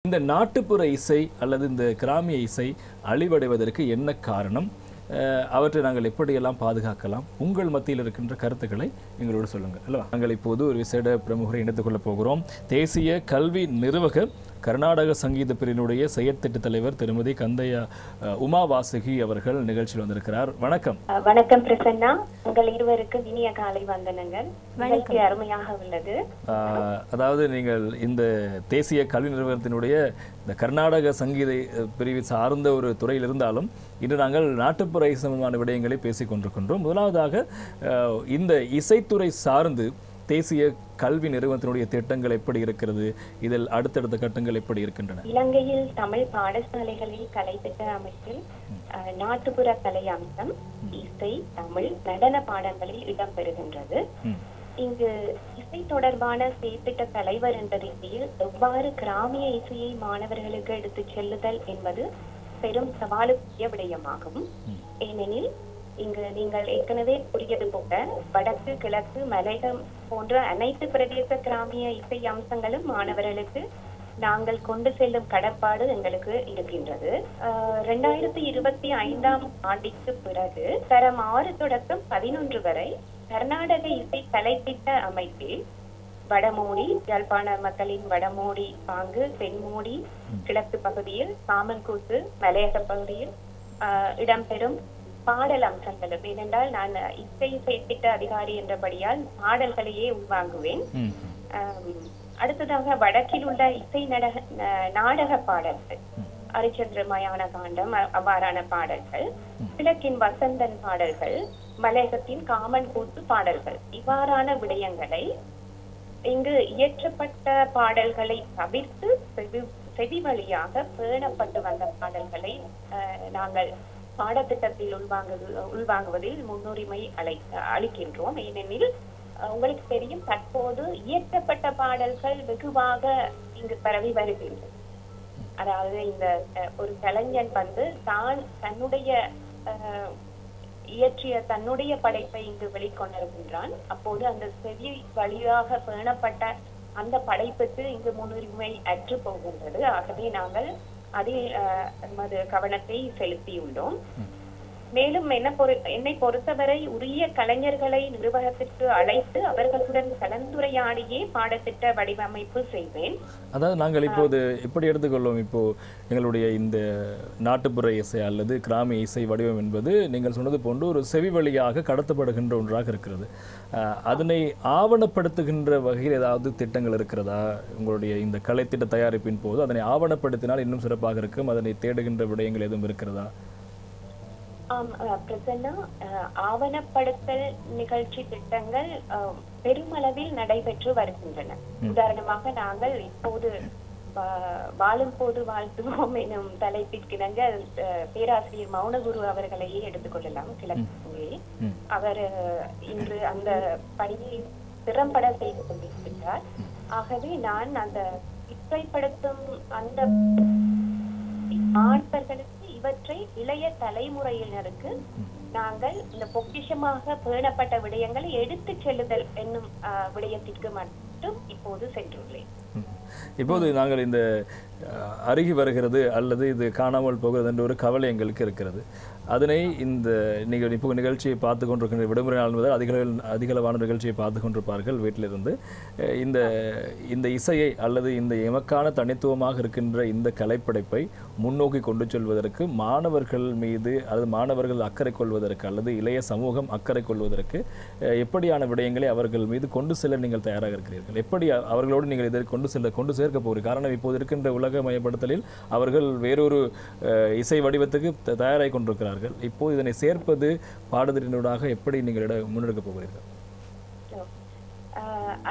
இந்த நாட்டுப்புற இசை அல்லது இந்த கிராமிய இசை அழிவடைவதற்கு என்ன காரணம்? அவற்றை நாங்கள் எப்படியெல்லாம் பாதுகாக்கலாம்? உங்கள் மத்தியில் இருக்கின்ற கருத்துக்களை எங்களோடு சொல்லுங்கள். அல்லவா? நாங்கள் இப்போது ஒரு விசேட பிரமுகரை இணைத்துக் கொள்ளப் போகிறோம். தேசிய கல்வி நிறுவக கர்நாடக சங்கீத பிரிவினுடைய செயற்திட்ட தலைவர் திருமதி கந்தையா உமா வாசுகி அவர்கள் நிகழ்ச்சியில் வந்திருக்கிறார். வணக்கம். வணக்கம் பிரசன்னா. உங்கள் இருவருக்கும் இனிய காலை வந்தனங்கள். அருமையாக உள்ளது. அதாவது நீங்கள் இந்த தேசிய கல்வி நிறுவனத்தினுடைய இந்த கர்நாடக சங்கீத பிரிவு சார்ந்த ஒரு துறையில் இருந்தாலும் இன்று நாங்கள் நாட்டுப்புற இசை சம்பந்தமான விடயங்களை பேசிக் கொண்டிருக்கின்றோம். முதலாவதாக இந்த இசைத்துறை சார்ந்து தேசிய கல்வி நிறுவனத்தினுடைய திட்டங்கள் எப்படி இருக்கிறது? இதில் அடுத்தடுத்த கட்டங்கள் எப்படி இருக்கின்றன? இலங்கையில் தமிழ் பாடசாலைகளில் கலை திட்ட அமைப்பில் நாட்டுப்புற கலை அம்சம் இசை, தமிழ், நடன பாடங்களில் இடம்பெறுகின்றது. இங்கு இசை தொடர்பான செயற்திட்ட தலைவர் என்ற ரீதியில் எவ்வாறு கிராமிய இசையை மாணவர்களுக்கு எடுத்துச் செல்லுதல் என்பது பெரும் சவாலுக்குரிய விடயமாகும். ஏனெனில் இங்கு நீங்கள் ஏற்கனவே கூறியது போல வடக்கு, கிழக்கு, மலையம் போன்ற அனைத்து பிரதேச கிராமிய இசை அம்சங்களும் மாணவர்களுக்கு நாங்கள் கொண்டு செல்லும் கடப்பாடு எங்களுக்கு இருக்கின்றது. 2025ஆம் ஆண்டிற்கு பிறகு தரம் 6 தொடக்கம் 11 வரை கர்நாடக இசை கலைத்திட்ட அமைப்பில் வடமோடி, யாழ்ப்பாண மக்களின் வடமோடி பாங்கு, தென்மோடி, கிழக்கு பகுதியில், சாமன்கூத்து, மலையக பகுதியில் இடம்பெறும் பாடல் அம்சங்களும், ஏனென்றால் நான் இசை செயற்திட்ட அதிகாரி என்றபடியால் பாடல்களையே உள்வாங்குவேன். அடுத்ததாக வடக்கில் உள்ள இசை நாடக பாடல்கள், அரிச்சந்திர மயான காண்டம், அவ்வாறான பாடல்கள், கிழக்கின் வசந்தன் பாடல்கள், மலையகத்தின் காமன் கூத்து பாடல்கள், இவ்வாறான விடயங்களை இங்கு இயற்றப்பட்ட பாடல்களை தவிர்த்து செவி வழியாக பேணப்பட்டு வந்த பாடல்களை நாங்கள் பாடத்திட்டத்தில் உள்வாங்குவதில் முன்னுரிமை அளிக்கின்றோம். ஏனெனில் உங்களுக்கு தெரியும், தற்போது இயற்றப்பட்ட பாடல்கள் வெகுவாக இங்கு பரவி வருகின்றது. அதாவது இந்த ஒரு கலைஞன் தன்னுடைய இயற்றிய தன்னுடைய படைப்பை இங்கு வெளிக்கொண்டிருக்கின்றான். அப்போது அந்த செவி வழியாக பேணப்பட்ட அந்த படைப்புக்கு இங்கு முன்னுரிமை அற்று போகின்றது. ஆகவே நாங்கள் அதில் நமது கவனத்தை செலுத்தியுள்ளோம். மேலும் என்னை பொறுத்தவரை உரிய கலைஞர்களை நிர்வாகத்திற்கு அழைத்து அவர்களுடன் கலந்துரையாடியே பாடத்திட்ட வடிவமைப்பு செய்வேன். அதாவது நாங்கள் இப்போது எப்படி எடுத்துக்கொள்வோம், இப்போ எங்களுடைய இந்த நாட்டுப்புற இசை அல்லது கிராமிய இசை வடிவம் என்பது நீங்கள் சொன்னது போன்று ஒரு செவி வழியாக கடத்தப்படுகின்ற ஒன்றாக இருக்கிறது. அதனை ஆவணப்படுத்துகின்ற வகையில் ஏதாவது திட்டங்கள் இருக்கிறதா? உங்களுடைய இந்த கலைத்திட்ட தயாரிப்பின் போது அதனை ஆவணப்படுத்தினால் இன்னும் சிறப்பாக இருக்கும். அதனை தேடுகின்ற விடயங்கள் எதுவும் இருக்கிறதா? பிரசன்னா, ஆவணப்படுத்தல் நிகழ்ச்சி திட்டங்கள் பெருமளவில் நடைபெற்று வருகின்றன. உதாரணமாக நாங்கள் இப்போது வாழும் போது வாழ்த்துவோம் எனும் தலைப்பிற்கிணங்க பேராசிரியர் மௌனகுரு அவர்களையே எடுத்துக்கொள்ளலாம். கிழக்கில் அவர் இன்று அந்த பணியை திறம்பட செய்து கொண்டிருக்கிறார். ஆகவே நான் அந்த இசைப்படுத்தும் அந்த மாணவர்களுக்கு இவற்றை இளைய தலைமுறையினருக்கு நாங்கள் இந்த பொக்கிஷமாக பேணப்பட்ட விடயங்களை எடுத்து செல்லுதல் என்னும் விடயத்திற்கு மட்டும் இப்போது சென்றுள்ளேன். இப்போது நாங்கள் இந்த அருகி வருகிறது அல்லது இது காணாமல் போகிறது என்ற ஒரு கவலை எங்களுக்கு இருக்கிறது. அதனை இந்த நீங்கள் இப்போ நிகழ்ச்சியை பார்த்து கொண்டிருக்கின்ற விடுமுறை நாள் முதல் அதிகளவான நிகழ்ச்சியை பார்த்து கொண்டிருப்பார்கள் வீட்டிலிருந்து. இந்த இசையை அல்லது இந்த எமக்கான தனித்துவமாக இருக்கின்ற இந்த கலைப்படைப்பை முன்னோக்கி கொண்டு செல்வதற்கு மாணவர்கள் மீது அல்லது மாணவர்கள் அக்கறை கொள்வதற்கு அல்லது இளைய சமூகம் அக்கறை கொள்வதற்கு எப்படியான விடயங்களை அவர்கள் மீது கொண்டு செல்ல நீங்கள் தயாராக இருக்கிறீர்கள்? எப்படி அவர்களோடு நீங்கள் இதை கொண்டு சேர்க்க போகிறீர்கள்? காரணம், இப்போது இருக்கின்ற உலக மயப்படுத்தலில் அவர்கள் வேறொரு இசை வடிவத்துக்கு தயாராகி கொண்டிருக்கிறார்கள். இப்போது இதனை சேர்ப்பது பாடத்திட்டத்தினூடாக எப்படி நீங்கள் முன்னெடுக்க போகிறீர்கள்?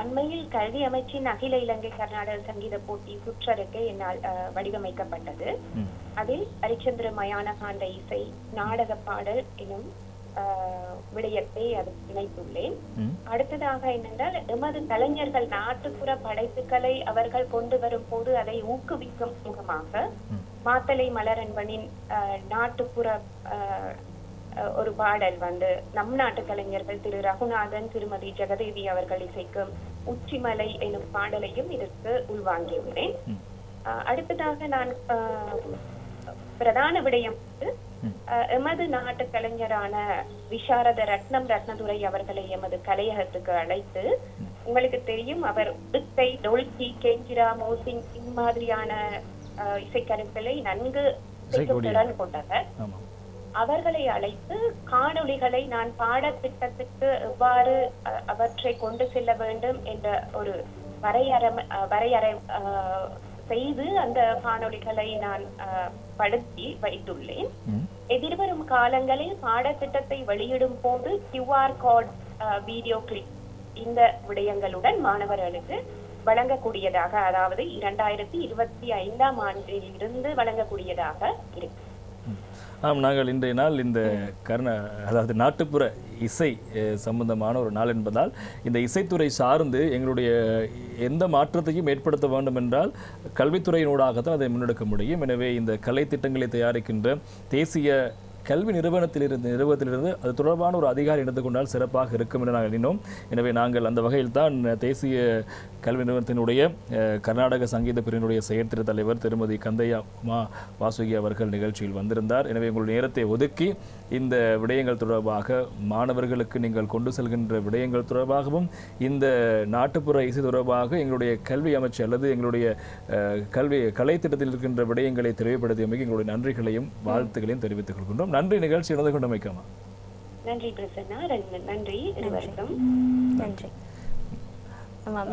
அண்மையில் கல்வி அமைச்சின் அகில இலங்கை கர்நாடக சங்கீத போட்டி சுற்றறிக்கை என்னால் வடிவமைக்கப்பட்டது. அதில் அரிச்சந்திர மயான காண்ட இசை நாடக பாடல் எனும் விடயத்தை அது இணைத்துள்ளேன். அடுத்ததாக என்னென்றால், எமது கலைஞர்கள் நாட்டுப்புற படைப்புகளை அவர்கள் கொண்டு வரும் போது அதை ஊக்குவிக்கும் முகமாக மாத்தலை மலரன்பனின் நாட்டுப்புற ஒரு பாடல் நம் நாட்டு கலைஞர்கள் திரு ரகுநாதன், திருமதி ஜெகதேவி அவர்கள் இசைக்கும் உச்சிமலை எனும் பாடலையும் இதற்கு உள்வாங்கியுள்ளேன். அடுத்ததாக நான் பிரதான விடயம் எமது நாட்டு கலைஞரான விசாரத ரத்னதுரை அவர்களை எமது கலையகத்துக்கு அழைத்து, உங்களுக்கு தெரியும் அவர் உடுக்கை, டொல்கி, கெஞ்சிரா, மோசிங் இம்மாதிரியான இசைக்கருவிகளை நன்கு திறன் கொண்டவர். அவர்களை அழைத்து காணொளிகளை நான் பாடத்திட்டத்துக்கு எவ்வாறு அவற்றை கொண்டு செல்ல வேண்டும் என்ற ஒரு வரையறை செய்து அந்த காணொளிகளை நான் படுத்தி வைத்துள்ளேன். எதிர்வரும் காலங்களில் பாடத்திட்டத்தை வெளியிடும் போது QR கோட், வீடியோ கிளிப் இந்த விடயங்களுடன் மாணவர்களுக்கு வழங்கக்கூடியதாக, அதாவது 2025ஆம் ஆண்டில் இருந்து வழங்கக்கூடியதாக இருக்கு. நாங்கள் இன்றைய நாள் இந்த அதாவது நாட்டுப்புற இசை சம்பந்தமான ஒரு நாள் என்பதால் இந்த இசைத்துறை சார்ந்து எங்களுடைய எந்த மாற்றத்தையும் ஏற்படுத்த வேண்டும் என்றால் கல்வித்துறையினூடாகத்தான் அதை முன்னெடுக்க முடியும். எனவே இந்த கலை திட்டங்களை தயாரிக்கின்ற தேசிய கல்வி நிறுவனத்திலிருந்து அது தொடர்பான ஒரு அதிகாரி எடுத்துக் கொண்டால் சிறப்பாக இருக்கும் என்று நாங்கள் எண்ணினோம். எனவே நாங்கள் அந்த வகையில் தான் தேசிய கல்வி நிறுவனத்தினுடைய கர்நாடக சங்கீத பிரிவினுடைய செயற்திட்ட தலைவர் திருமதி கந்தையா வாசுகி அவர்கள் நிகழ்ச்சியில் வந்திருந்தார். எனவே உங்களுடைய நேரத்தை ஒதுக்கி இந்த விடயங்கள் தொடர்பாக, மாணவர்களுக்கு நீங்கள் கொண்டு செல்கின்ற விடயங்கள் தொடர்பாகவும், இந்த நாட்டுப்புற இசை தொடர்பாக எங்களுடைய கல்வி அமைச்சு அல்லது எங்களுடைய கலை திட்டத்தில் இருக்கின்ற விடயங்களை தெளிவுபடுத்தியமைக்கு எங்களுடைய நன்றிகளையும் வாழ்த்துக்களையும் தெரிவித்துக் கொள்கின்றோம். நன்றி. நிகழ்ச்சி நடந்து கொண்டமைக்காமா. நன்றி பிரசன்னா. நன்றி இருவருக்கும். நன்றி.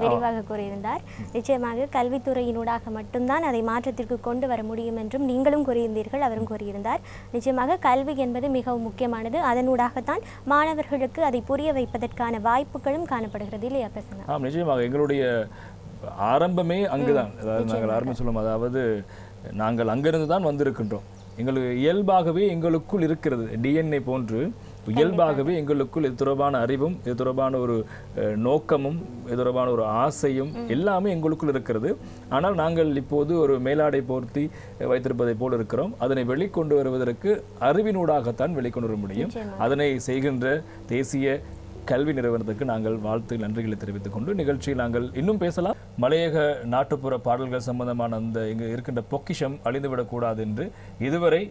விரிவாக கூறியிருந்தார். நிச்சயமாக கல்வித்துறையினூடாக மட்டும்தான் அதை மாற்றத்திற்கு கொண்டு வர முடியும் என்றும் நீங்களும் கூறியிருந்தீர்கள், அவரும் கூறியிருந்தார். நிச்சயமாக கல்வி என்பது மிகவும் முக்கியமானது. அதனூடாகத்தான் மாணவர்களுக்கு அதை புரிய வைப்பதற்கான வாய்ப்புகளும் காணப்படுகிறது இல்லையா பிரசன்னா? நிச்சயமாக எங்களுடைய ஆரம்பமே அங்குதான். அதாவது நாங்கள் ஆரம்பம் சொல்லும், அதாவது நாங்கள் அங்கிருந்து தான் வந்திருக்கின்றோம். எங்களுக்கு இயல்பாகவே எங்களுக்குள் இருக்கிறது, டிஎன்ஏ போன்று இயல்பாகவே எங்களுக்குள் இது தொடர்பான அறிவும், இது தொடர்பான ஒரு நோக்கமும், இது தொடர்பான ஒரு ஆசையும் எல்லாமே எங்களுக்குள் இருக்கிறது. ஆனால் நாங்கள் இப்போது ஒரு மேலாடை போர்த்தி வைத்திருப்பதை போல் இருக்கிறோம். அதனை வெளிக்கொண்டு வருவதற்கு அறிவினூடாகத்தான் வெளிக்கொண்டு வர முடியும். அதனை செய்கின்ற தேசிய கல்வி நிறுவனத்துக்கு நாங்கள் நன்றிகளை தெரிவித்துக் கொண்டு நிகழ்ச்சியில் நாங்கள் இன்னும் பேசலாம். மலையக நாட்டுப்புற பாடல்கள் சம்பந்தமான அந்த இங்கு இருக்கின்ற பொக்கிஷம் அழிந்துவிடக்கூடாது என்று இதுவரை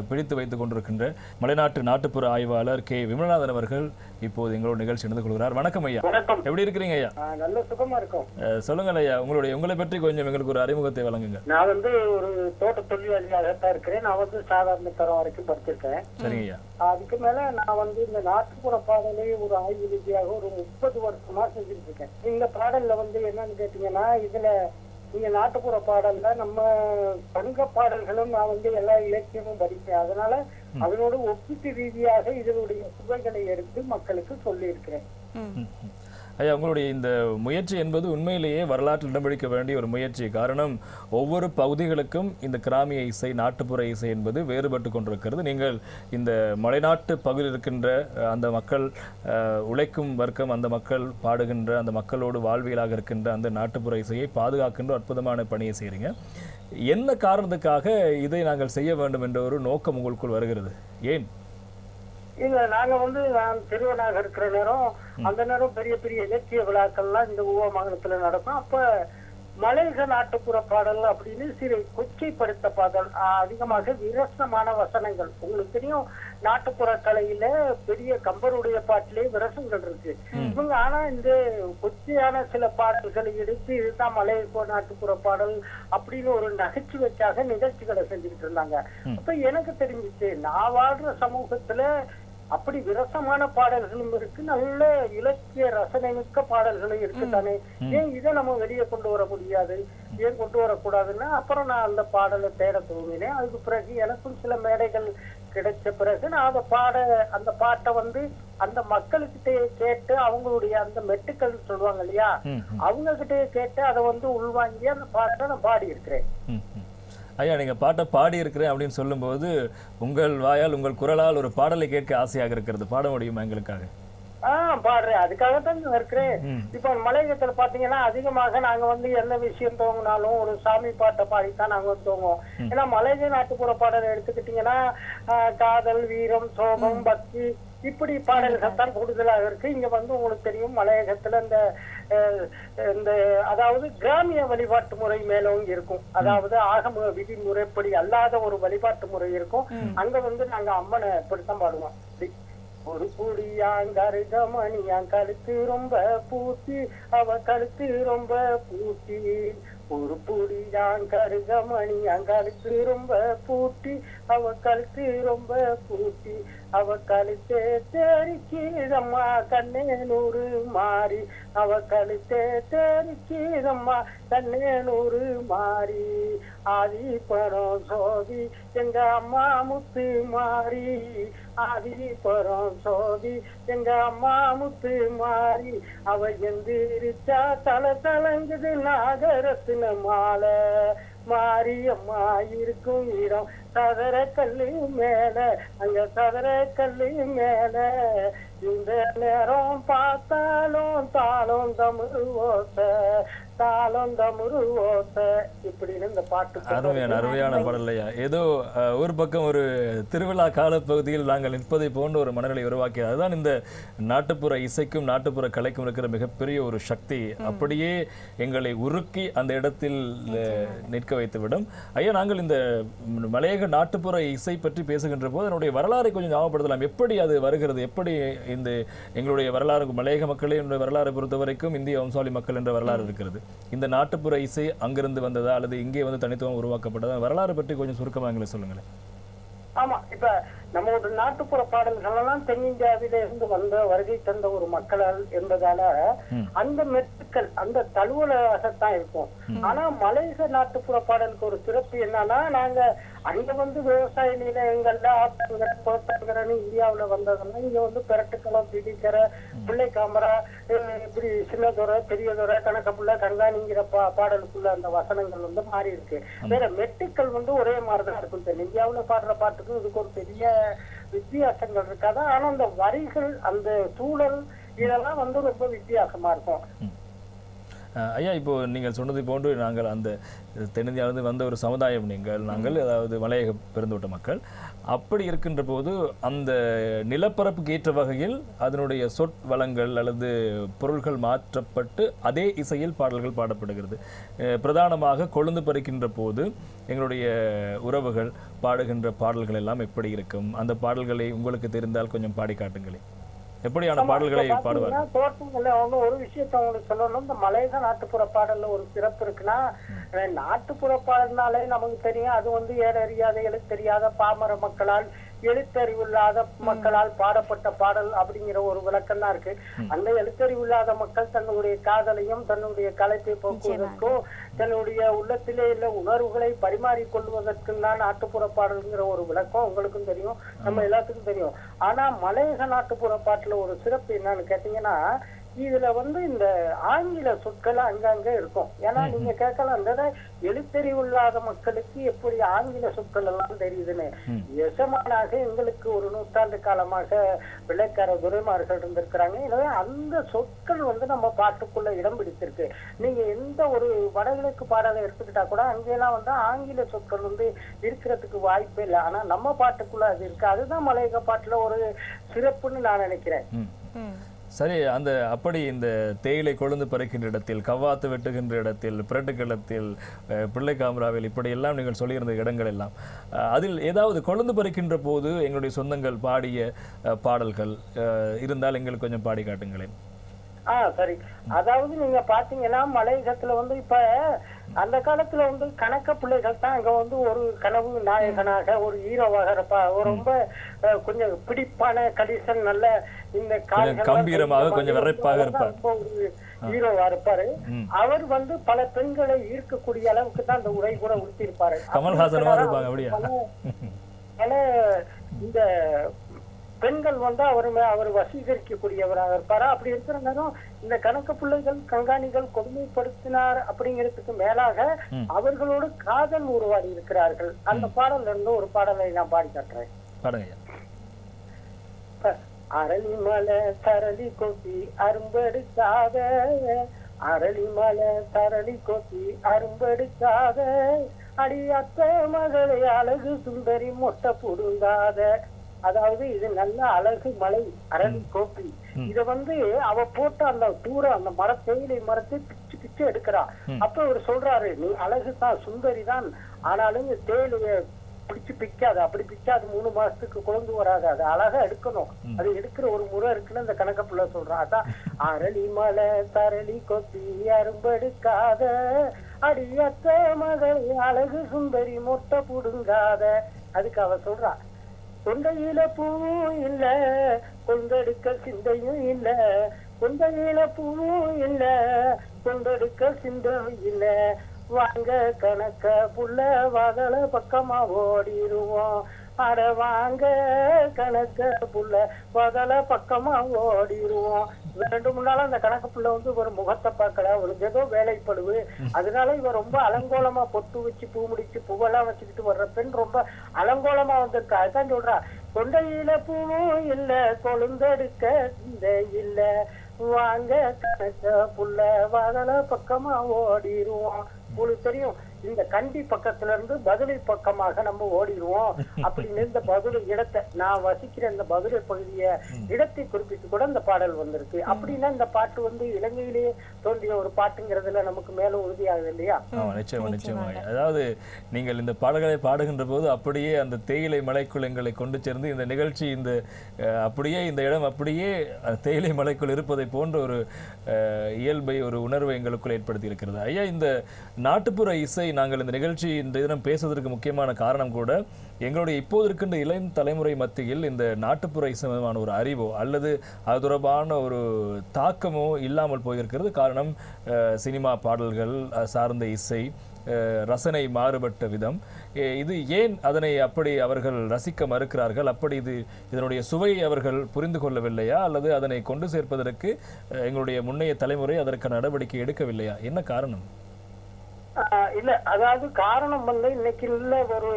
பிடித்து வைத்துக் கொண்டிருக்கின்ற மலைநாட்டு நாட்டுப்புற ஆய்வாளர் கே விமலநாதன் அவர்கள் இப்போது எங்களோட நிகழ்ச்சி நடந்து கொள்கிறார். வணக்கம் ஐயா. எப்படி இருக்கிறீங்க ஐயா? நல்ல சுகமா இருக்கும். சொல்லுங்கள் ஐயா, உங்களை பற்றி கொஞ்சம் எங்களுக்கு ஒரு அறிமுகத்தை வழங்குங்க. நான் ஒரு தோட்ட தொழிலாளியாகத்தான் இருக்கிறேன். நான் சாதாரண தரம் வரைக்கும் படிச்சிருக்கேன். சரிங்க ஐயா. அதுக்கு மேல நான் இந்த நாட்டுப்புற பாடலை ஒரு ஆய்வு ரீதியாக ஒரு 30 வருஷமா செஞ்சுட்டு இருக்கேன். இந்த பாடல்ல என்னன்னு கேட்டீங்கன்னா, இதுல நீங்க நாட்டுப்புற பாடல்ல நம்ம சங்க பாடல்களும் நான் எல்லா இலக்கியமும் படிப்பேன். அதனால அதனோட ஒப்பீட்டு ரீதியாக இதனுடைய சுவைகளை எடுத்து மக்களுக்கு சொல்லி இருக்கிறேன். ஐயா, உங்களுடைய இந்த முயற்சி என்பது உண்மையிலேயே வரலாற்றில் இடம் பிடிக்க வேண்டிய ஒரு முயற்சி. காரணம், ஒவ்வொரு பகுதிகளுக்கும் இந்த கிராமிய இசை, நாட்டுப்புற இசை என்பது வேறுபட்டு கொண்டிருக்கிறது. நீங்கள் இந்த மலைநாட்டு பகுதியில் இருக்கின்ற அந்த மக்கள், உழைக்கும் வர்க்கம், அந்த மக்கள் பாடுகின்ற, அந்த மக்களோடு வாழ்வியலாக இருக்கின்ற அந்த நாட்டுப்புற இசையை பாதுகாக்கின்ற அற்புதமான பணியை செய்கிறீங்க. என்ன காரணத்துக்காக இதை நாங்கள் செய்ய வேண்டும் என்ற ஒரு நோக்கம் உங்களுக்குள் வருகிறது? ஏன்? இல்ல, நாங்க நான் சிறுவனாக இருக்கிற நேரம், அந்த நேரம் பெரிய பெரிய இலக்கிய விழாக்கள்லாம் இந்த ஊவா மாநிலத்துல நடக்கும். அப்ப மலையக நாட்டுப்புற பாடல் அப்படின்னு சிறு கொச்சைப்படுத்த பாடல், அதிகமாக விரசமான வசனங்கள். உங்களுக்கு தெரியும், நாட்டுப்புற கலையில பெரிய கம்பருடைய பாட்டிலே விரசங்கள் இருக்கு. இவங்க ஆனா இந்த கொச்சையான சில பாடல்களை எடுத்து இதுதான் மலையக நாட்டுப்புற பாடல் அப்படின்னு ஒரு நகைச்சுவைக்காக நிகழ்ச்சிகளை செஞ்சுக்கிட்டு இருந்தாங்க. அப்ப எனக்கு தெரிஞ்சிச்சு, நான் வாழ்ற சமூகத்துல அப்படி விரசமான பாடல்களும் இருக்கு, நல்ல இலக்கிய ரசனை மிக்க பாடல்களும் இருக்குதானே, ஏன் இதை நம்ம வெளியே கொண்டு வர முடியாது, ஏன் கொண்டு வரக்கூடாதுன்னா அப்புறம் நான் அந்த பாடலை தேட துவங்கினேன். அதுக்கு பிறகு எனக்கும் சில மேடைகள் கிடைச்ச பிறகு நான் அந்த பாட்டை அந்த மக்களுக்கிட்டே கேட்டு, அவங்களுடைய அந்த மெட்டுக்கள் சொல்லுவாங்க இல்லையா, அவங்க கிட்டே கேட்டு அதை உள்வாங்கி அந்த பாட்டை நான் பாடி இருக்கிறேன். ஐயா, நீங்கள் பாட்டை பாடி இருக்கிறேன் அப்படின்னு சொல்லும்போது உங்கள் வாயால், உங்கள் குரலால் ஒரு பாடலை கேட்க ஆசையாக இருக்கிறது. பாட முடியுமா எங்களுக்காக? பாடுறேன், அதுக்காகத்தான் இருக்கிறேன். இப்ப மலையகத்துல பாத்தீங்கன்னா அதிகமாக நாங்க வந்து என்ன விஷயம் தோங்கினாலும் ஒரு சாமி பாட்டை பாடித்தான் நாங்க வந்து தோங்குவோம். ஏன்னா மலையக நாட்டுப்புற பாடல் எடுத்துக்கிட்டீங்கன்னா காதல், வீரம், சோகம், பக்தி இப்படி பாடல்கள் தான் கூடுதலாக இருக்கு. இங்க வந்து உங்களுக்கு தெரியும் மலையகத்துல இந்த அதாவது கிராமிய வழிபாட்டு முறை மேலோங்கி இருக்கும். அதாவது ஆகம விதிமுறைப்படி அல்லாத ஒரு வழிபாட்டு முறை இருக்கும். அங்க வந்து நாங்க அம்மனை இப்படித்தான் பாடுவோம். ஒரு புடியாங்கருகமணியாங் கழுத்து ரொம்ப பூட்டி, அவ கழுத்து ரொம்ப பூட்டி. ஒரு புடியாங்கருகமணியாங் கழுத்து ரொம்ப பூட்டி, அவ கழுத்து ரொம்ப பூட்டி. அவ கழுத்தே தெரிக்கீதம்மா கண்ணே நூறு மாறி, அவ கழுத்தே தெரிக்கீதம்மா கண்ணே நூறு மாறி. ஆதி பரம் சோதி எங்க அம்மா முத்து மாறி, ஆதி பரம் சோதி எங்க அம்மா முத்து மாறி. அவ எந்திரிச்சா தலை தலங்குது நாகரத்தின மாலை. மாரியம்மா இருக்கும் இடம் சதர கல்லு மேல, அங்க சதர கல்லு மேல. இந்த நேரம் பார்த்தாலும் தாளம் தமுரு ஓச, தாளம் தமுரு ஓச. இப்படின்னு இந்த பாட்டு அருமையான பாடல் இல்லையா? ஏதோ ஒரு பக்கம் ஒரு திருவிழா காலப்பகுதியில் நாங்கள் நிற்பதை போன்ற ஒரு மனநிலை உருவாக்கியது. அதுதான் இந்த நாட்டுப்புற இசைக்கும் நாட்டுப்புற கலைக்கும் இருக்கிற மிகப்பெரிய ஒரு சக்தி. அப்படியே எங்களை உருக்கி அந்த இடத்தில் நிற்க வைத்துவிடும். ஐயா, நாங்கள் இந்த மலையக நாட்டுப்புற இசை பற்றி பேசுகின்ற போது அதனுடைய வரலாறை கொஞ்சம் ஞாபகப்படுத்தலாம். எப்படி அது வருகிறது? எப்படி இந்த எங்களுடைய வரலாறு, மலையக மக்களின் வரலாறு பொறுத்த வரைக்கும் இந்திய வம்சாவளி மக்கள் என்ற வரலாறு இருக்கிறது. இந்த நாட்டுப்புற இசை அங்கிருந்து வந்ததா அல்லது இங்கே வந்து தனித்துவம் உருவாக்கப்பட்டதா? வரலாறு பற்றி கொஞ்சம் சுருக்கமாக எங்களை சொல்லுங்களேன். ஆமா, இப்ப நம்மளோட நாட்டுப்புற பாடல்கள் எல்லாம் தென்னிந்தியாவில இருந்து வந்த வருகை தந்த ஒரு மக்களால் என்பதால அந்த மெட்டுக்கள் அந்த தழுவலாகத்தான் இருக்கும். ஆனா மலையக நாட்டுப்புற பாடலுக்கு ஒரு சிறப்பு என்னன்னா, நாங்க அங்க வந்து விவசாய நிலையங்கள்ல ஆத்தங்கரை கோத்தங்கரைன்னு இந்தியாவில வந்ததுன்னா இங்க வந்து பெரட்டுக்களம், திடிக்கரை, பிள்ளை காமரா, இப்படி சின்னதுரை, பெரியதுரை, கணக்கப்புள்ள, கண்காணிங்கிற பாடலுக்குள்ள அந்த வசனங்கள் வந்து மாறி இருக்கு. வேற மெட்டுக்கள் வந்து ஒரே மாதிரிதான் இருக்கும். தென்னிந்தியாவில பாடுற பாட்டுக்கும் இதுக்கு ஒரு பெரிய வித்தியாசங்கள் இருக்காது. ஆனா அந்த வரிகள், அந்த சூழல் இதெல்லாம் வந்து ரொம்ப வித்தியாசமா இருக்கும். ஐயா, இப்போ நீங்கள் சொன்னது போன்று நாங்கள் அந்த தென்னிந்தியாவிலிருந்து வந்த ஒரு சமுதாயம் நாங்கள் அதாவது மலையக பெருந்தோட்ட மக்கள். அப்படி இருக்கின்ற போது அந்த நிலப்பரப்புக்கு ஏற்ற வகையில் அதனுடைய சொற்வளங்கள் அல்லது பொருள்கள் மாற்றப்பட்டு அதே இசையில் பாடல்கள் பாடப்படுகிறது. பிரதானமாக கொழுந்து பறிக்கின்ற போது எங்களுடைய உறவுகள் பாடுகின்ற பாடல்கள் எல்லாம் எப்படி இருக்கும்? அந்த பாடல்களை உங்களுக்கு தெரிந்தால் கொஞ்சம் பாடி காட்டுங்களேன். எப்படியான பாடல்களை பாடுவார்கள்? தோட்டங்கள்ல அவங்க ஒரு விஷயத்த அவங்களுக்கு சொல்லணும். இந்த மலையக நாட்டுப்புற பாடல்ல ஒரு சிறப்பு இருக்குன்னா, நாட்டுப்புற பாடல்னாலே நமக்கு தெரியும் அது வந்து ஏறறியாத எழுத்து தெரியாத பாமர மக்களால், எழுத்தறிவில்லாத மக்களால் பாடப்பட்ட பாடல் அப்படிங்கிற ஒரு விளக்கம் தான் இருக்கு. அந்த எழுத்தறிவில்லாத மக்கள் தன்னுடைய காதலையும் தன்னுடைய கலைப்பை போக்குவதற்கும் தன்னுடைய உள்ளத்திலே உள்ள உணர்வுகளை பரிமாறிக்கொள்வதற்கும் தான் நாட்டுப்புற பாடல்ங்கிற ஒரு விளக்கம் உங்களுக்கும் தெரியும், நம்ம எல்லாத்துக்கும் தெரியும். ஆனா மலையக நாட்டுப்புற பாட்டுல ஒரு சிறப்பு என்னன்னு கேட்டீங்கன்னா, இதுல வந்து இந்த ஆங்கில சொற்கள் அங்கங்க இருக்கும். ஏன்னா நீங்க கேட்கலாம், அந்த எழுத்தறிவில்லாத மக்களுக்கு எப்படி ஆங்கில சொற்கள் எல்லாம் தெரியுதுன்னு. எசமானாக எங்களுக்கு ஒரு நூற்றாண்டு காலமாக வெள்ளைக்கார துரைமார்கள் இருந்திருக்கிறாங்க. எனவே அந்த சொற்கள் வந்து நம்ம பாட்டுக்குள்ள இடம் பிடித்திருக்கு. நீங்க எந்த ஒரு வடகிழக்கு பாடலை எடுத்துக்கிட்டா கூட அங்கெல்லாம் வந்து ஆங்கில சொற்கள் வந்து இருக்கிறதுக்கு வாய்ப்பே இல்லை. ஆனா நம்ம பாட்டுக்குள்ள அது இருக்கு. அதுதான் மலையக பாட்டுல ஒரு சிறப்புன்னு நான் நினைக்கிறேன். சரி, அந்த அப்படி இந்த தேயிலை கொழுந்து பறிக்கின்ற இடத்தில், கவ்வாத்து வெட்டுகின்ற இடத்தில், பிரட்டுக்களத்தில், பிள்ளை காமராவில் இப்படியெல்லாம் நீங்கள் சொல்லியிருந்த இடங்கள் எல்லாம், அதில் ஏதாவது கொழுந்து பறிக்கின்ற போது எங்களுடைய சொந்தங்கள் பாடிய பாடல்கள் இருந்தால் எங்களுக்கு கொஞ்சம் பாடி காட்டுங்களேன். சரி, அதாவது நீங்க பாத்தீங்கன்னா மலையகத்துல வந்து இப்ப அந்த காலத்துல வந்து கணக்க பிள்ளைகள் தான் அங்க வந்து ஒரு கனவு நாயகனாக ஒரு ஹீரோவாக இருப்பா. ரொம்ப கொஞ்சம் பிடிப்பான கடிசன், நல்ல இந்த கம்பீரமாக கொஞ்சம் விரைப்பாக இருப்பார், ஹீரோவா இருப்பாரு. அவர் வந்து பல பெண்களை ஈர்க்கக்கூடிய அளவுக்கு தான் அந்த உடை கூட உடுத்திருப்பாரு. கமல்ஹாசன் இருப்பாங்க. அப்படியா? இந்த பெண்கள் வந்து அவர் வசீகரிக்கக்கூடியவராக இருப்பாரா. அப்படி இருக்கிற நேரம் இந்த கணக்கு பிள்ளைகள் கண்காணிகள் கொடுமைப்படுத்தினார் அப்படிங்கிறதுக்கு மேலாக அவர்களோடு காதல் உருவாடி இருக்கிறார்கள். அந்த பாடல்ல இருந்து ஒரு பாடலை நான் பாடி காட்டுறேன். அரளிமலை தரளி கொப்பி அரும்பெடுக்காத, அரளிமலை தரளி கொப்பி அரும்பெடுக்காத, அடி அத்த மகளை அழகு சுந்தரி மொட்டை புடுங்காத. அதாவது இது நல்ல அழகு மலை அரளி கோப்பி. இத வந்து அவ போட்டு அந்த தூரம் அந்த தேயிலை மரத்தை பிச்சு பிச்சு எடுக்கிறா. அப்ப அவர் சொல்றாரு, நீ அழகு தான் சுந்தரி தான், ஆனாலும் தேயிலைய பிடிச்சு பிக்காது. அப்படி பிக்காது 3 மாசத்துக்கு குழந்தை வராது. அது அழகா எடுக்கணும். அது எடுக்கிற ஒரு முறை இருக்குன்னு அந்த கணக்கப்புள்ள சொல்றான். அதான் அரளி மலை தரளி கொப்பி அரும்பெடுக்காத, அடியத்த மகள் அழகு சுந்தரி மொட்டை புடுங்காத. அதுக்கு அவ சொல்றா, கொண்டையில பூவும் இல்ல கொண்டெடுக்க சிந்தையும் இல்ல, கொண்டையில பூவும் இல்ல கொண்டெடுக்க சிந்தையும் இல்ல, வாங்க கணக்க புள்ள வதல பக்கமா ஓடிடுவோம், அட வாங்க கணக்க புள்ள வதல பக்கமா ஓடிடுவோம். 2 முன்னால அந்த கணக்கு புள்ள வந்து ஒரு முகத்தை பார்க்கல, அவளுக்கு ஏதோ வேலைப்படுவு. அதனால இவ ரொம்ப அலங்கோலமா பொட்டு வச்சு பூ முடிச்சு பூவெல்லாம் வச்சுக்கிட்டு வர்ற பெண் ரொம்ப அலங்கோலமா வந்திருக்கா. அதுதான் சொல்றா, கொண்டையில பூவும் இல்ல கொழுந்தெடுக்க இந்த இல்ல, வாங்க கணக்க புள்ள வதல பக்கமா ஓடிடுவோம். உங்களுக்கு தெரியும், இந்த கண்டி பக்கத்துல இருந்து பதுளை பக்கமாக நம்ம ஓடிடுவோம் அப்படின்னு இந்த பதுளை இடத்தை, நான் வசிக்கிற இந்த பதுளை பகுதிய இடத்தை குறிப்பிட்டு கூட இந்த பாடல் வந்திருக்கு. அப்படின்னா இந்த பாட்டு வந்து இலங்கையிலேயே தோன்றிய ஒரு பாட்டுங்கிறதுல நமக்கு மேலும் உறுதியாகுது இல்லையா? நிச்சயமா நிச்சயமாக. அதாவது நீங்கள் இந்த பாடல்களை பாடுகின்ற போது அப்படியே அந்த தேயிலை மலைக்குள் எங்களை கொண்டு சேர்ந்து இந்த நிகழ்ச்சி இந்த அப்படியே இந்த இடம் அப்படியே தேயிலை மலைக்குள் இருப்பதை போன்ற ஒரு இயல்பை ஒரு உணர்வை எங்களுக்குள் ஏற்படுத்தி இருக்கிறது. ஐயா, இந்த நாட்டுப்புற இசை நாங்கள் இந்த நிகழ்ச்சி இந்த தினம் பேசுவதற்கு முக்கியமான காரணம் கூட எங்களுடைய இப்போது இருக்கின்ற இளம் தலைமுறை மத்தியில் இந்த நாட்டுப்புற இசைமான ஒரு அறிவோ அல்லது அது தொடர்பான ஒரு தாக்கமோ இல்லாமல் போயிருக்கிறது. காரணம் சினிமா பாடல்கள் சார்ந்த இசை, ரசனை மாறுபட்ட விதம். இது ஏன் அதனை அப்படி அவர்கள் ரசிக்க மறுக்கிறார்கள்? அப்படி இதனுடைய சுவையை அவர்கள் புரிந்து கொள்ளவில்லையா, அல்லது அதனை கொண்டு சேர்ப்பதற்கு எங்களுடைய முன்னைய தலைமுறை அதற்கான நடவடிக்கை எடுக்கவில்லையா? என்ன காரணம்? இல்ல, அதாவது காரணம் வந்து இன்னைக்கு உள்ள ஒரு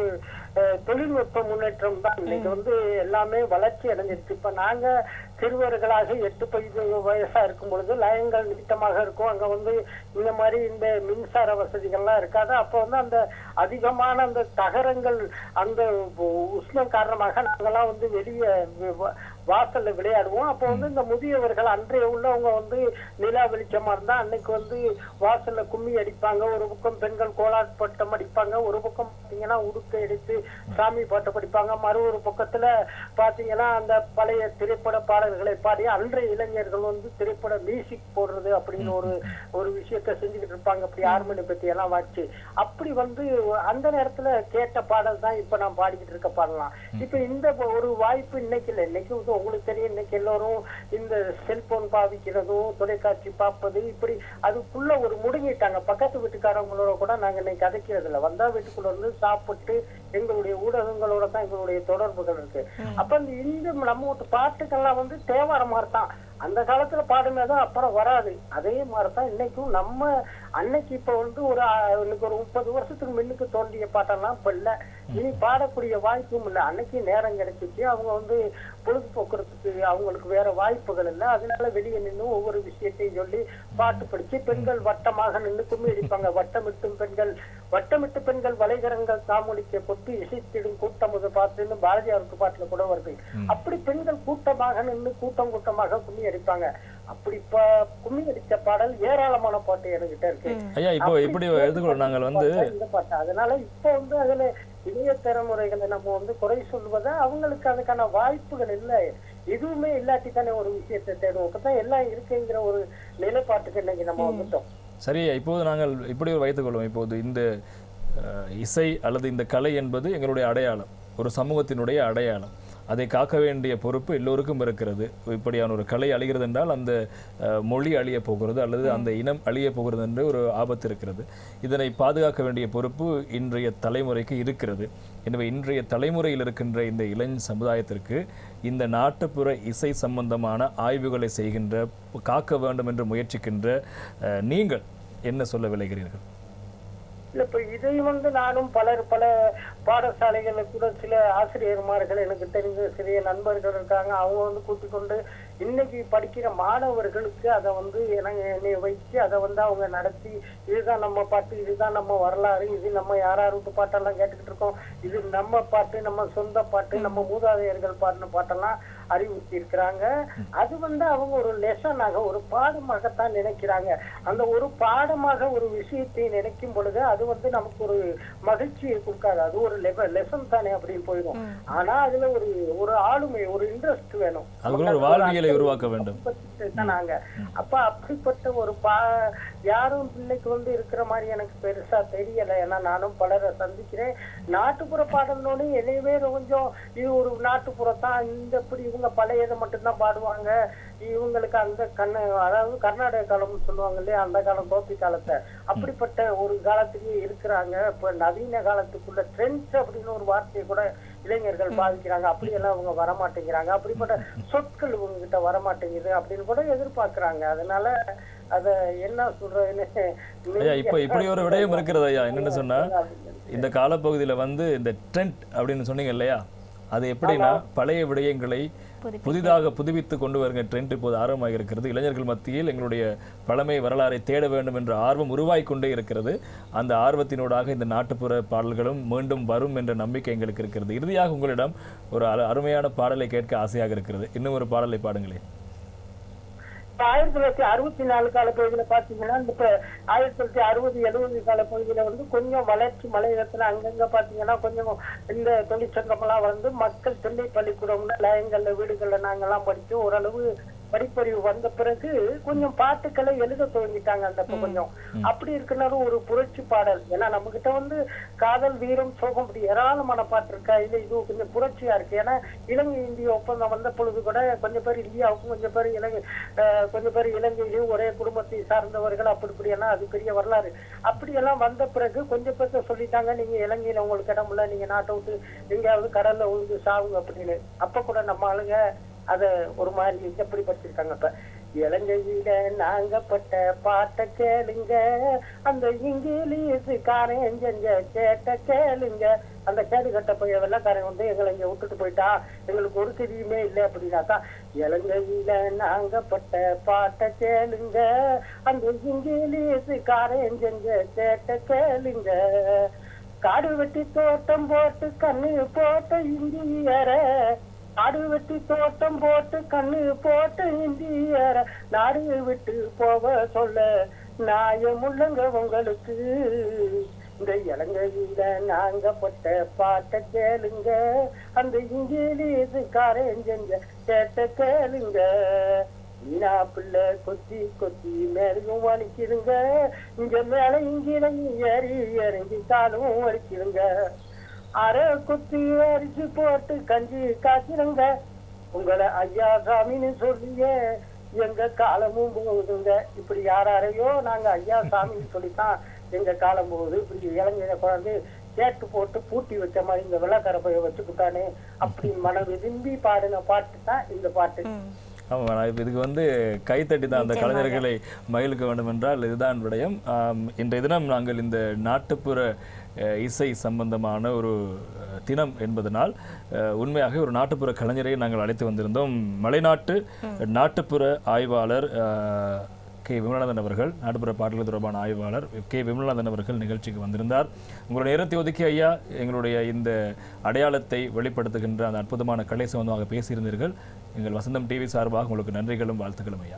தொழில்நுட்ப முன்னேற்றம் தான். இன்னைக்கு வந்து எல்லாமே வளர்ச்சி அடைஞ்சிருக்கு. இப்ப நாங்க சிறுவர்களாக 8 வயசா இருக்கும் பொழுது லயங்கள் நிமித்தமாக இருக்கும். அங்க வந்து இந்த மாதிரி இந்த மின்சார வசதிகள்லாம் இருக்காது. அப்ப வந்து அந்த அதிகமான அந்த தகரங்கள் அந்த உஷ்ணம் காரணமாக நாங்கெல்லாம் வந்து வெளியே வாசல்ல விளையாடுவோம். அப்போ வந்து இந்த முதியவர்கள் அன்றைய உள்ளவங்க வந்து நிலா வெளிச்சமா இருந்தா அன்னைக்கு வந்து வாசல்ல கும்மி அடிப்பாங்க. ஒரு பக்கம் பெண்கள் கோலாட்பட்டம் அடிப்பாங்க, ஒரு பக்கம் பாத்தீங்கன்னா உடுக்கை எடுத்து சாமி பாட்டு படிப்பாங்க, மறு ஒரு பக்கத்துல பாத்தீங்கன்னா அந்த பழைய திரைப்பட பாடல்களை பாடி அன்றைய இளைஞர்கள் வந்து திரைப்பட மியூசிக் போடுறது அப்படின்னு ஒரு விஷயத்த செஞ்சுக்கிட்டு இருப்பாங்க. அப்படி ஹார்மோனி பத்தி எல்லாம் வச்சு அப்படி வந்து அந்த நேரத்துல கேட்ட பாடல் தான் இப்ப நான் பாடிக்கிட்டு இருக்க பாடலாம். இப்ப இந்த ஒரு வாய்ப்பு இன்னைக்கு இல்லை. இன்னைக்கு வந்து உங்களுக்கு தெரியும், இன்னைக்கு எல்லாரும் இந்த செல்போன் பாவிக்கிறதும் தொலைக்காட்சி பார்ப்பது இப்படி அதுக்குள்ள ஒரு முடுங்கிட்டாங்க. பக்கத்து வீட்டுக்காரங்களோட கூட நாங்க இன்னைக்கு கதைக்கிறது இல்லை. வந்தா வீட்டுக்குள்ள இருந்து சாப்பிட்டு எங்களுடைய ஊடகங்களோட தான் எங்களுடைய தொடர்புகள் இருக்கு. அப்ப இந்த நம்ம பாட்டுக்கெல்லாம் வந்து தேவார மாதிரி தான் அந்த காலத்துல பாடுனதான் அப்புறம் வராது. அதே மாதிரிதான் இன்னைக்கும் நம்ம அன்னைக்கு இப்ப வந்து ஒரு 30 வருஷத்துக்கு முன்னுக்கு தோன்றிய பாட்டெல்லாம் இப்ப இல்ல. இனி பாடக்கூடிய வாய்ப்பும் இல்லை. அன்னைக்கு நேரம் கிடைச்சிச்சு, அவங்க வந்து பொழுதுபோக்குறதுக்கு அவங்களுக்கு வேற வாய்ப்புகள் இல்லை. அதனால வெளியே நின்று ஒவ்வொரு விஷயத்தையும் சொல்லி பாட்டு படிச்சு பெண்கள் வட்டமாக நின்று கும்மி அடிப்பாங்க. வட்டமிட்டு பெண்கள் வலைகரங்கள் தாமொழிக்க பொட்டு இசைத்திடும் கூட்டம் பார்த்துன்னு பாரதியாருக்கு பாட்டுல கூட வருது. அப்படி பெண்கள் கூட்டமாக நின்று கூட்டமாக கும்மி அடிப்பாங்க. அப்படி கும்மி அடிச்ச பாடல் ஏராளமான பாட்டு என்கிட்ட இருக்கு. ஐயா, இப்போ இப்படி எடுத்துக்கிறோம் நாங்கள் வந்து இந்த பாட்டு. அதனால இப்ப வந்து அதுல இளைய தலைமுறைகளை நம்ம வந்து குறை சொல்வதா, அவங்களுக்கு அதுக்கான வாய்ப்புகள் இல்லை. எதுவுமே இல்லாட்டி தானே ஒரு விஷயத்தை தேடுவோம். அப்பதான் எல்லாம் இருக்குங்கிற ஒரு நிலைப்பாட்டுக்கு இன்னைக்கு நம்ம வந்துட்டோம். சரியா, இப்போது நாங்கள் இப்படி ஒரு வைத்துக்கொள்வோம். இப்போது இந்த இசை அல்லது இந்த கலை என்பது எங்களுடைய அடையாளம், ஒரு சமூகத்தினுடைய அடையாளம். அதை காக்க வேண்டிய பொறுப்பு எல்லோருக்கும் இருக்கிறது. இப்படியான ஒரு கலை அழிகிறது என்றால் அந்த மொழி அழிய போகிறது அல்லது அந்த இனம் அழிய போகிறது என்று ஒரு ஆபத்து இருக்கிறது. இதனை பாதுகாக்க வேண்டிய பொறுப்பு இன்றைய தலைமுறைக்கு இருக்கிறது. எனவே இன்றைய தலைமுறையில் இருக்கின்ற இந்த இளைஞ சமுதாயத்திற்கு இந்த நாட்டுப்புற இசை சம்பந்தமான ஆய்வுகளை செய்கின்ற, காக்க வேண்டும் என்று முயற்சிக்கின்ற நீங்கள் என்ன சொல்ல விளைகிறீர்கள்? இல்ல இப்ப இதை நானும் பல பாடசாலைகள்ல கூட சில ஆசிரியர்மார்கள் எனக்கு தெரிஞ்ச சிறிய நண்பர்கள் இருக்காங்க. அவங்க கூட்டிக் கொண்டு இன்னைக்கு படிக்கிற மாணவர்களுக்கு அதை என்னை வச்சு அதை அவங்க நடத்தி, இதுதான் நம்ம பாட்டு, இதுதான் நம்ம வரலாறு, இது நம்ம யாரார் விட்டு பாட்டெல்லாம் கேட்டுக்கிட்டு இருக்கோம், இது நம்ம பாட்டு, நம்ம சொந்த பாட்டு, நம்ம மூதாதையர்கள் பாடின பாட்டெல்லாம் அறிவுறுத்தி இருக்கிறாங்க. அது அவங்க ஒரு லெசனாக, ஒரு பாடமாகத்தான் நினைக்கிறாங்க. அந்த ஒரு பாடமாக ஒரு விஷயத்தை நினைக்கும் பொழுது அது நமக்கு ஒரு மகிழ்ச்சியை கொடுக்காது. அது ஒரு லெசன் தானே அப்படின்னு போயிடும். ஆனா அதுல ஒரு ஆளுமை, ஒரு இன்ட்ரெஸ்ட் வேணும், ஒரு வாழ்வியலை உருவாக்க வேண்டும். நாங்க அப்ப அப்படிப்பட்ட ஒரு யாரும் பிள்ளைக்கு இருக்கிற மாதிரி எனக்கு பெருசா தெரியல. ஏன்னா நானும் பலரை சந்திக்கிறேன். நாட்டுப்புற பாடல்னோடு என்னையவே கொஞ்சம் இது ஒரு நாட்டுப்புறத்தான், இந்த இப்படி இவங்க பழையதை மட்டும்தான் பாடுவாங்க, இவங்களுக்கு அந்த அதாவது கர்நாடக காலம்னு சொல்லுவாங்க இல்லையா, அந்த காலம் கோபி காலத்தை அப்படிப்பட்ட ஒரு காலத்திலேயே இருக்கிறாங்க. இப்ப நவீன காலத்துக்குள்ள ட்ரெண்ட்ஸ் அப்படின்னு ஒரு வார்த்தையை கூட இளைஞர்கள் பாதிக்கிறாங்க. அப்படியெல்லாம் அவங்க வரமாட்டேங்கிறாங்க. அப்படிப்பட்ட சொற்கள் இவங்க கிட்ட வரமாட்டேங்குது அப்படின்னு கூட எதிர்பார்க்கிறாங்க. அதனால அத என்ன சொல்றதுன்னு இப்ப இப்படி ஒரு விடயம் இருக்கிறது ஐயா. என்னன்னு சொன்னா, இந்த காலப்பகுதியில இந்த ட்ரெண்ட் அப்படின்னு சொன்னீங்க இல்லையா, அது எப்படின்னா பழைய விடயங்களை புதிதாக புதுப்பித்து கொண்டு வருகிற ட்ரெண்ட் இப்போது ஆரம்பமாக இருக்கிறது. இளைஞர்கள் மத்தியில் எங்களுடைய பழமை வரலாறை தேட வேண்டும் என்ற ஆர்வம் உருவாய்க்கொண்டே இருக்கிறது. அந்த ஆர்வத்தினூடாக இந்த நாட்டுப்புற பாடல்களும் மீண்டும் வரும் என்ற நம்பிக்கை எங்களுக்கு இருக்கிறது. இறுதியாக உங்களிடம் ஒரு அருமையான பாடலை கேட்க ஆசையாக இருக்கிறது. இன்னும் ஒரு பாடலை பாடுங்களேன். 1964 காலப்பகுதியில பாத்தீங்கன்னா, இப்ப 1960-70 காலப்பகுதியில கொஞ்சம் வளர்ச்சி மலையகத்துல அங்கங்க பாத்தீங்கன்னா கொஞ்சம் இந்த தொழிற்சங்கம் எல்லாம் மக்கள் திண்ணை பள்ளிக்கூடம்ல லயங்கள்ல வீடுகள்ல நாங்கெல்லாம் படிச்சு ஓரளவு படிப்பறிவு வந்த பிறகு கொஞ்சம் பாட்டுக்களை எழுத துவங்கிட்டாங்க. அந்த கொஞ்சம் அப்படி இருக்கிறனாலும் ஒரு புரட்சி பாடல். ஏன்னா நம்ம கிட்ட காதல், வீரம், சோகம் இப்படி ஏராளமான பாட்டு இருக்கா. இது கொஞ்சம் புரட்சியா இருக்கு. ஏன்னா இலங்கை இந்திய ஒப்பந்தம் வந்த பொழுது கூட கொஞ்சம் பேர் இந்தியாவுக்கும் கொஞ்சம் பேர் இலங்கையிலும் ஒரே குடும்பத்தை சார்ந்தவர்கள் அப்படி எல்லாம் அது பெரிய வரலாறு. அப்படியெல்லாம் வந்த பிறகு கொஞ்சம் பேர் சொல்லிட்டாங்க, நீங்க இலங்கையில உங்களுக்கு இடம் இல்ல, நீங்க நாட்டை விட்டு எங்கேயாவது கடல்ல உழுந்து சாவுங்க அப்படின்னு. அப்ப கூட நம்ம ஆளுங்க அத ஒரு மாதிரி எப்படி படிச்சிருக்காங்க. இப்ப இலங்கையில நாங்க பட்ட பாட்ட கேளுங்க, அந்த இங்கிலீஷ் காரன் செஞ்ச கேட்ட கேளுங்க, அந்த கேடு கட்ட போய் வெள்ளக்காரன் எங்களை இங்க விட்டுட்டு போயிட்டா, எங்களுக்கு ஒரு தெரியுமே இல்லை அப்படின்னாக்கா, இலங்கையில நாங்க பட்ட பாட்ட கேளுங்க, அந்த இங்கிலீஷ் காரன் செஞ்ச கேட்ட கேளுங்க, காடு வெட்டி தோட்டம் போட்டு கண்ணு போட்ட இந்தியர, நாடு வெட்டி தோட்டம் போட்டு கண்ணு போட்டு இந்தியர, நாடு விட்டு போக சொல்ல நியாயமுள்ளங்க உங்களுக்கு, இந்த இலங்கையில நாங்க பட்ட பாட்ட கேளுங்க, அந்த இங்கிலீஷ் காரன் செஞ்ச கேட்ட கேளுங்க, வீணா பிள்ளை கொத்தி கொத்தி மேலையும் வலிக்குதுங்க, இங்க மேல இங்கிலங்கி ஏறி இறங்கி காலும் வலிக்குதுங்க, அரை குத்தி அரிசி போட்டு கஞ்சி காய்ச்சிருங்க, உங்களை ஐயா சாமின்னு சொல்லிய எங்க காலமும் போகுதுங்க. இப்படி யாரையோ நாங்க ஐயா சாமின்னு சொல்லித்தான் எங்க காலம் போகுது. இப்படி இளைஞரை குழந்தை கேட்டு போட்டு பூட்டி வச்ச மாதிரி இந்த வெள்ளக்கார பைய வச்சுக்கிட்டானே அப்படின்னு மன விரும்பி பாடின பாட்டு தான் இந்த பாட்டு. ஆமாம், இதுக்கு கைத்தட்டி தான் அந்த கலைஞர்களை மகிழ்க்க வேண்டும் என்றால் இதுதான் விடயம். இன்றைய தினம் நாங்கள் இந்த நாட்டுப்புற இசை சம்பந்தமான ஒரு தினம் என்பதனால் உண்மையாக ஒரு நாட்டுப்புற கலைஞரை நாங்கள் அழைத்து வந்திருந்தோம். மலைநாட்டு நாட்டுப்புற ஆய்வாளர் கே விமலானந்தன் அவர்கள், நாட்டுப்புற பாடல்கள் தொடர்பான ஆய்வாளர் கே விமலானந்தன் அவர்கள் நிகழ்ச்சிக்கு வந்திருந்தார். உங்களுடைய நேரத்தை ஒதுக்கி ஐயா எங்களுடைய இந்த அடையாளத்தை வெளிப்படுத்துகின்ற அந்த அற்புதமான கலை சம்பந்தமாக பேசியிருந்தீர்கள். எங்கள் வசந்தம் டிவி சார்பாக உங்களுக்கு நன்றிகளும் வாழ்த்துக்களும் ஐயா.